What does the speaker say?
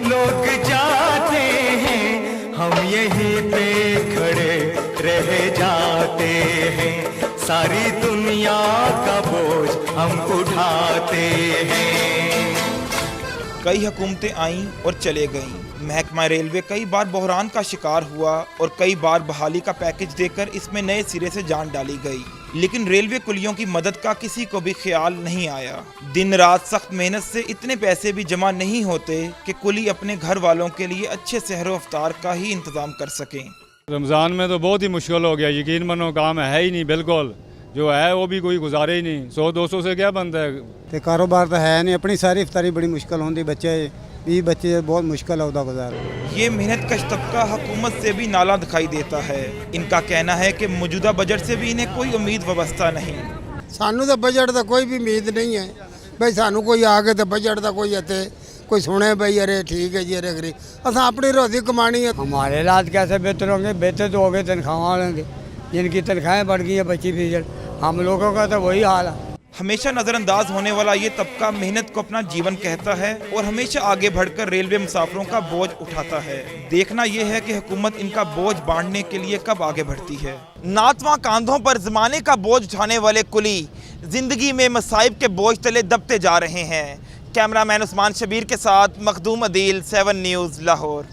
लोग जाते हैं, हम यहीं पे खड़े रह जाते हैं। सारी दुनिया का बोझ हम उठाते हैं। कई हुकूमतें आईं और चले गईं। महकमा रेलवे कई बार बहरान का शिकार हुआ और कई बार बहाली का पैकेज देकर इसमें नए सिरे से जान डाली गई, लेकिन रेलवे कुलियों की मदद का किसी को भी ख्याल नहीं आया। दिन रात सख्त मेहनत से इतने पैसे भी जमा नहीं होते कि कुली अपने घर वालों के लिए अच्छे सहरो अफ्तार का ही इंतजाम कर सकें। रमज़ान में तो बहुत ही मुश्किल हो गया, यकीन मानो काम है ही नहीं, बिल्कुल जो है वो भी कोई गुजारे ही नहीं। 100-200 से क्या बनता है। तो कारोबार तो है नहीं, अपनी सारी इफ्तारी बड़ी मुश्किल होती, बच्चे 20 बच्चे बहुत मुश्किल है उदा गुजार। ये मेहनत कश तबका हुकूमत से भी नाला दिखाई देता है। इनका कहना है कि मौजूदा बजट से भी इन्हें कोई उम्मीद व्यवस्था नहीं। सानू तो बजट का कोई भी उम्मीद नहीं है भाई, सानू कोई आके तो बजट का कोई इतने कोई सुने भाई अरे ठीक है जी अरे गरीब असा अपनी रोजी कमानी है। हमारे हालात कैसे बेहतर होंगे? बेहतर तो हो गए तनख्वाह होंगे, जिनकी तनख्वाहें बढ़ गई है 25%, हम लोगों का तो वही हाल है। हमेशा नज़रअंदाज होने वाला ये तबका मेहनत को अपना जीवन कहता है और हमेशा आगे बढ़कर रेलवे मुसाफिरों का बोझ उठाता है। देखना यह है कि हुकूमत इनका बोझ बांटने के लिए कब आगे बढ़ती है। नातवां कांधों पर ज़माने का बोझ उठाने वाले कुली जिंदगी में मसाइब के बोझ तले दबते जा रहे हैं। कैमरामैन उस्मान शबीर के साथ मखदूम अदील, 7 न्यूज़, लाहौर।